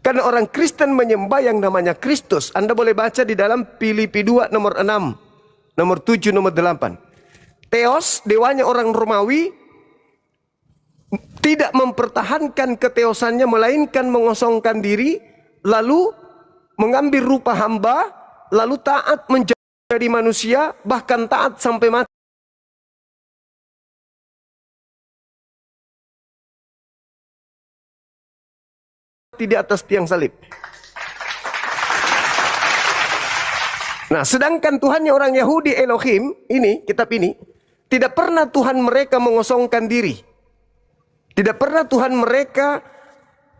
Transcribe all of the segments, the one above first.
Karena orang Kristen menyembah yang namanya Kristus. Anda boleh baca di dalam Filipi 2 nomor 6, nomor 7, nomor 8. Theos, dewanya orang Romawi, tidak mempertahankan keteosannya, melainkan mengosongkan diri, lalu mengambil rupa hamba, lalu taat menjadi manusia, bahkan taat sampai mati di atas tiang salib. Nah, sedangkan Tuhannya orang Yahudi, Elohim, ini, kitab ini, tidak pernah Tuhan mereka mengosongkan diri. Tidak pernah Tuhan mereka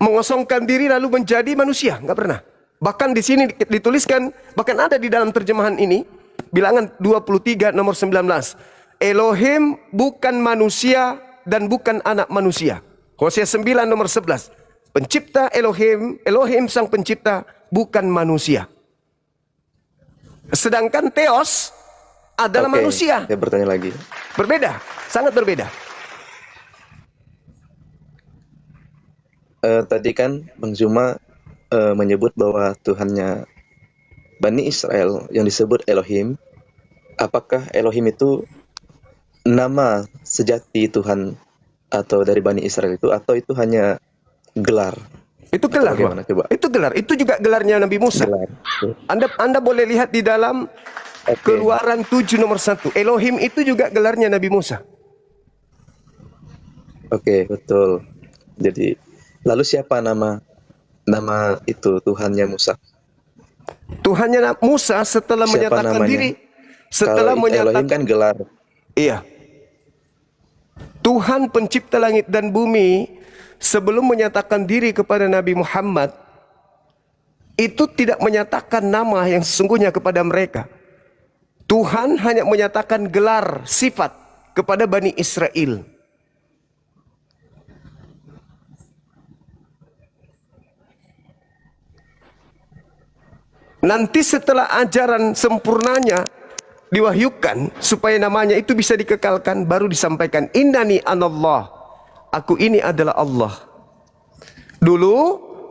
mengosongkan diri lalu menjadi manusia. Nggak pernah. Bahkan di sini dituliskan, bahkan ada di dalam terjemahan ini, Bilangan 23 nomor 19. Elohim bukan manusia dan bukan anak manusia. Hosea 9 nomor 11. Pencipta Elohim, Elohim sang pencipta, bukan manusia. Sedangkan Theos adalah manusia. Saya bertanya lagi. Berbeda, sangat berbeda. Tadi kan Bang Zuma menyebut bahwa Tuhannya Bani Israel yang disebut Elohim. Apakah Elohim itu nama sejati Tuhan atau dari Bani Israel itu, atau itu hanya gelar? Itu gelar, coba. Itu gelar. Itu juga gelarnya Nabi Musa. Gelar. Anda boleh lihat di dalam Keluaran 7 nomor 1. Elohim itu juga gelarnya Nabi Musa. Oke, betul. Jadi, lalu siapa nama itu Tuhannya Musa? Tuhannya Musa setelah Siapa menyatakan namanya? diri. Setelah Kalau menyatakan, Elohim kan gelar. iya. Tuhan pencipta langit dan bumi sebelum menyatakan diri kepada Nabi Muhammad, itu tidak menyatakan nama yang sesungguhnya kepada mereka. Tuhan hanya menyatakan gelar, sifat kepada Bani Israel. Nanti setelah ajaran sempurnanya diwahyukan supaya namanya itu bisa dikekalkan, baru disampaikan innani anallah, aku ini adalah Allah. Dulu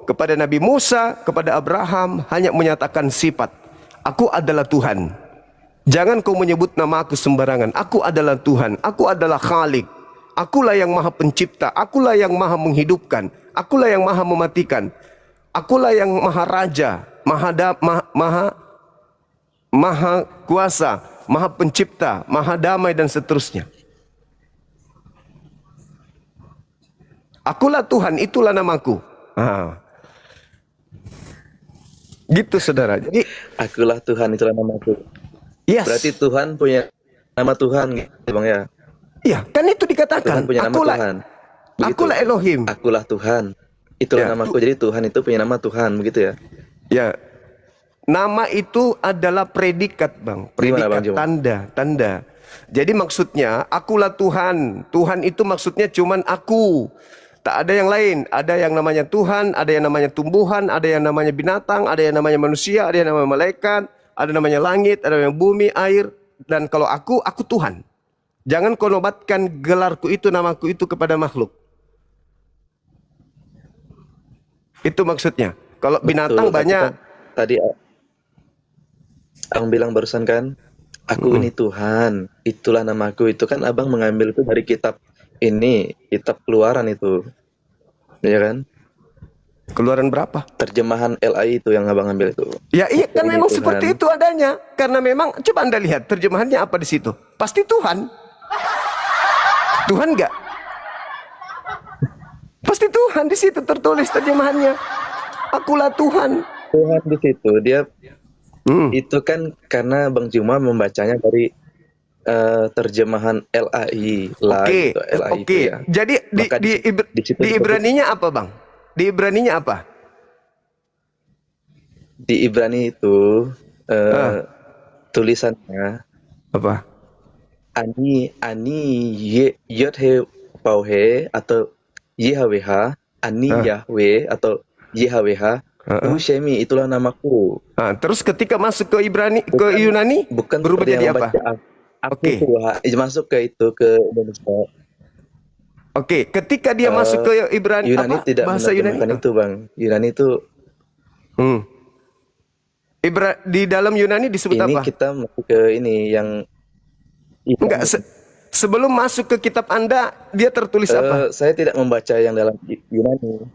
kepada Nabi Musa, kepada Abraham hanya menyatakan sifat, aku adalah Tuhan. Jangan kau menyebut nama aku sembarangan. Aku adalah Tuhan, aku adalah Khalik. Akulah yang maha pencipta, akulah yang maha menghidupkan, akulah yang maha mematikan, akulah yang maha raja, maha kuasa, maha pencipta, maha damai, dan seterusnya. Akulah Tuhan, itulah namaku. Gitu saudara. Jadi Akulah Tuhan, itulah namaku. yes. Berarti Tuhan punya nama Tuhan gitu Bang ya? Iya, kan itu dikatakan. Tuhan punya nama Tuhan. Begitu. Akulah Elohim. Akulah Tuhan. Itulah Ya, namaku. Jadi Tuhan itu punya nama Tuhan, begitu ya? Ya, nama itu adalah predikat, Bang. Predikat, Bang Juma? tanda. Jadi maksudnya, akulah Tuhan. Tuhan itu maksudnya cuman aku. Tak ada yang lain. Ada yang namanya Tuhan, ada yang namanya tumbuhan, ada yang namanya binatang, ada yang namanya manusia, ada yang namanya malaikat, ada namanya langit, ada yang bumi, air. Dan kalau aku Tuhan. Jangan kau nobatkan gelarku itu, namaku itu kepada makhluk. Itu maksudnya. Kalau binatang banyak. Tadi Abang bilang barusan kan, aku ini Tuhan, itulah namaku. Itu kan Abang mengambil itu dari kitab ini, kitab Keluaran itu, ya kan? Keluaran berapa? Terjemahan LAI itu yang Abang ambil itu. Ya iya, kan memang Tuhan. seperti itu adanya. Karena memang, coba Anda lihat terjemahannya apa di situ. Pasti Tuhan. Tuhan enggak? Pasti Tuhan di situ tertulis terjemahannya. Akulah Tuhan. Tuhan di situ dia itu kan karena Bang Juma membacanya dari terjemahan LAI. Oke. Ya. Jadi di Ibraninya apa, Bang? Di Ibraninya apa? Di Ibrani itu tulisannya apa? Ani Yodhe Pauhe atau YHWH, Ani Yahweh atau YHWH, Shemi, itulah namaku. Terus ketika masuk ke Yunani, bukan berubah jadi apa? Oke. Masuk ke itu, ke Indonesia. Oke, ketika dia masuk ke Yunani tidak bahasa Yunani itu, Bang. Yunani itu Hmm. Di dalam Yunani disebut Ini apa? kita masuk ke ini yang Enggak, sebelum masuk ke kitab Anda, dia tertulis apa? saya tidak membaca yang dalam Yunani.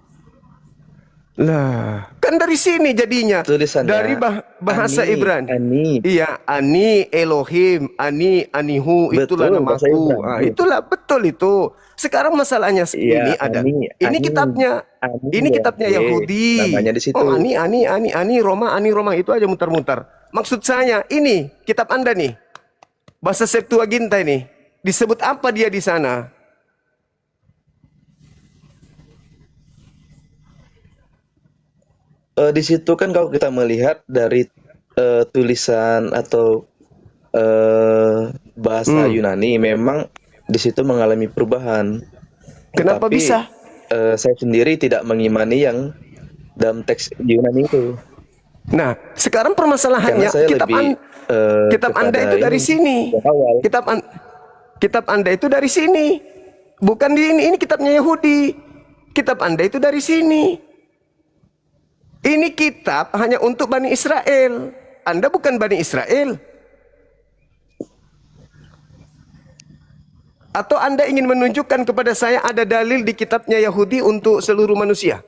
Lah, kan dari sini jadinya. Dari Tulisannya bahasa Ani, Ibrani. Ani. Iya, Ani, Elohim, Ani, Anihu, itulah Betul, bahasa namaku. Ibrani. Itulah betul itu. Sekarang masalahnya Iya, ini ada. Ani, Ini Ani, kitabnya. Ani Ini kitabnya Yahudi. namanya di situ. Oh, Ani, Roma itu aja mutar-mutar. Maksud saya, ini kitab Anda nih. Bahasa Septuaginta ini. Disebut apa dia di sana? Di situ kan kalau kita melihat dari tulisan atau bahasa Yunani, memang di situ mengalami perubahan. Kenapa Tapi bisa? saya sendiri tidak mengimani yang dalam teks Yunani itu. Nah, sekarang permasalahannya Karena saya kitab, lebih kitab Anda kepada itu dari ini, sini. yang awal. Kitab Anda itu dari sini. Bukan di ini kitabnya Yahudi. Kitab Anda itu dari sini. Ini kitab hanya untuk Bani Israel. Anda bukan Bani Israel. Atau Anda ingin menunjukkan kepada saya ada dalil di kitabnya Yahudi untuk seluruh manusia?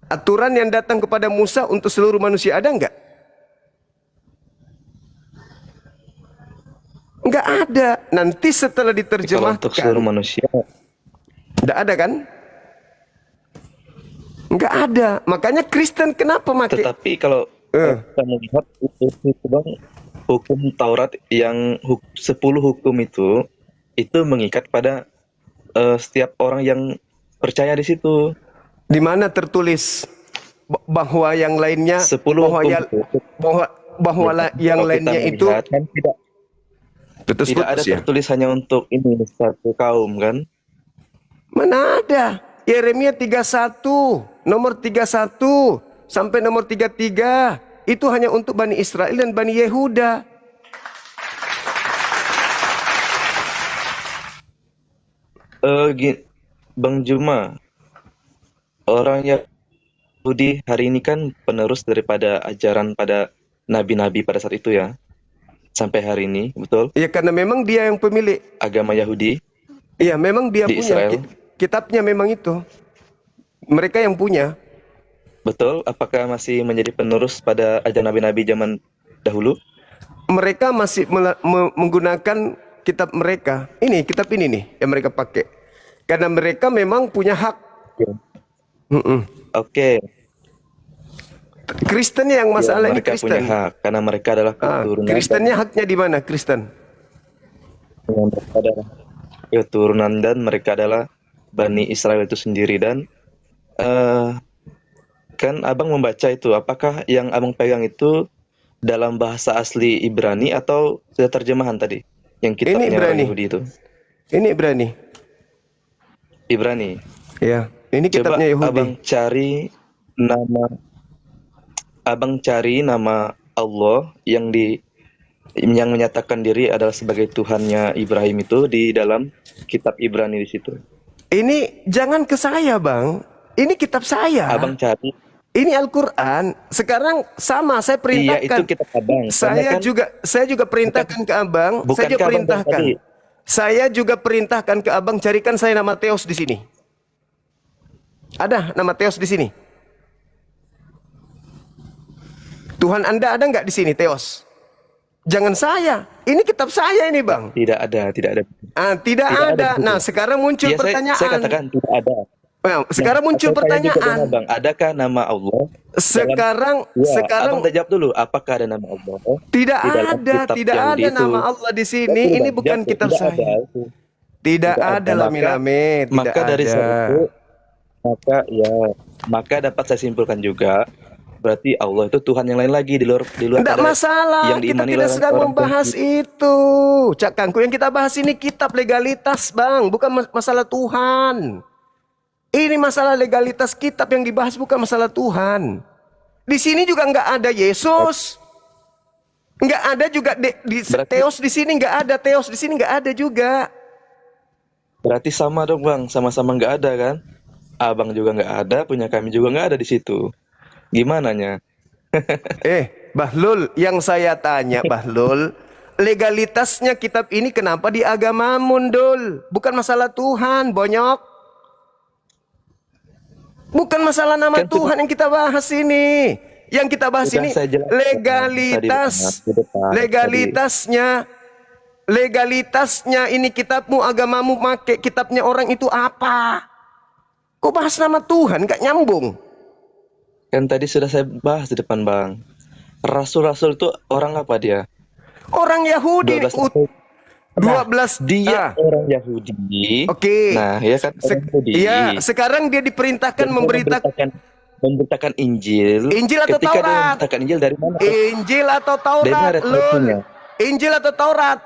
Aturan yang datang kepada Musa untuk seluruh manusia ada enggak? Enggak ada. Nanti setelah Kalau diterjemahkan. untuk seluruh manusia, enggak ada kan? Enggak ada. Makanya Kristen kenapa pakai? tetapi kalau kita melihat itu bang, hukum Taurat yang 10 hukum itu mengikat pada setiap orang yang percaya di situ. Di mana tertulis bahwa yang lainnya 10 bahwa hukum ya- itu. bahwa yang Kalau kita lainnya itu melihat, kan tidak ada ya. tertulis hanya untuk ini satu kaum kan. Mana ada? Yeremia 31, nomor 31 sampai nomor 33 itu hanya untuk Bani Israel dan Bani Yehuda. Bang Juma, orang Yahudi hari ini kan penerus daripada ajaran pada nabi-nabi pada saat itu ya. Sampai hari ini, betul? Ya karena memang dia yang pemilik. Agama Yahudi Iya, memang dia di punya. Israel. Kitabnya memang itu. Mereka yang punya. Betul? Apakah masih menjadi penerus pada ajaran nabi-nabi zaman dahulu? Mereka masih menggunakan kitab mereka. Ini kitab ini nih yang mereka pakai. Karena mereka memang punya hak. Oke. Kristen yang masalah Ya, ini mereka punya Kristen. hak karena mereka adalah keturunan. Kristennya haknya di mana Kristen? Mereka adalah keturunan dan mereka adalah Bani Israel itu sendiri. Dan kan abang membaca itu, apakah yang abang pegang itu dalam bahasa asli Ibrani atau sudah terjemahan tadi? Yang kitabnya orang Ibrani. Yahudi itu. Ini Ibrani. Ibrani. Ya, ini Coba kitabnya Yahudi. abang cari nama Allah yang menyatakan diri adalah sebagai Tuhannya Ibrahim itu di dalam kitab Ibrani di situ. Ini jangan ke saya, Bang. Ini kitab saya. Abang cari. Ini Al-Quran. Sekarang sama saya Iya, perintahkan. itu kitab abang. Saya juga perintahkan ke Abang. Bukan Saya juga ke abang perintahkan. tadi. Saya juga perintahkan ke Abang carikan saya nama Theos di sini. Ada nama Theos di sini? Tuhan Anda ada nggak di sini, Theos? Jangan saya. Ini kitab saya ini, Bang. Tidak ada. Tidak Tidak ada. ada. Nah, sekarang muncul Ya, pertanyaan. saya katakan tidak ada. Nah, sekarang muncul Saya tanya juga dengan pertanyaan. abang, adakah nama Allah? Sekarang, Abang udah jawab dulu, apakah ada nama Allah? tidak di dalam ada, kitab tidak Yahudi ada itu? nama Allah di sini. Saya Ini sudah bukan jawab, kitab tidak saya. ada. Tidak Tidak ada ada. lame-lame, tidak Maka dari ada. situ, maka dapat saya simpulkan juga, berarti Allah itu Tuhan yang lain lagi di luar Tidak pada masalah, yang kita diimani tidak oleh sedang orang membahas Kristen. itu. Cak Kangku, yang kita bahas ini kitab legalitas, Bang, bukan masalah Tuhan. Ini masalah legalitas kitab yang dibahas, bukan masalah Tuhan. Di sini juga nggak ada Yesus, nggak ada juga Theos di sini nggak ada, Theos di sini nggak ada juga. Berarti sama dong bang, sama-sama nggak ada kan? Abang juga nggak ada, punya kami juga nggak ada di situ. Gimana nya? Bahlul, yang saya tanya Bahlul, legalitasnya kitab ini kenapa di agamamu, Dul? Bukan masalah Tuhan, bonyok. Bukan masalah nama Kan Tuhan yang kita bahas ini. Yang kita bahas sudah ini saya jelaskan legalitas. di depan, Legalitasnya ini kitabmu, agamamu make kitabnya orang itu apa? Kok bahas nama Tuhan, gak nyambung. Kan tadi sudah saya bahas di depan, Bang. Rasul-rasul itu orang apa dia? Orang Yahudi 12 dia orang Yahudi. Oke. Nah, ya kan orang Yahudi. Iya, sekarang dia diperintahkan memberitakan Injil. Injil atau Ketika dia Taurat? memberitakan Injil dari mana? Injil atau Dari Taurat, mana Lul? referensinya? Injil atau Taurat?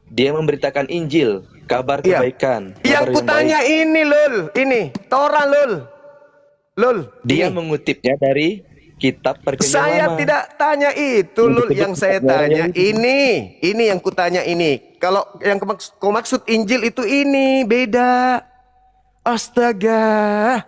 Dia memberitakan Injil, kabar Iya. kebaikan. Yang kabar kutanya baik. ini, Lul, ini Taurat, Lul. Lul, Dia ini. mengutipnya dari kitab perjanjian Saya lama. tidak tanya itu, Yang Lul. disebut Yang saya kitabnya tanya Yahudi. ini yang kutanya ini. Kalau yang kau maksud Injil itu ini beda. Astaga.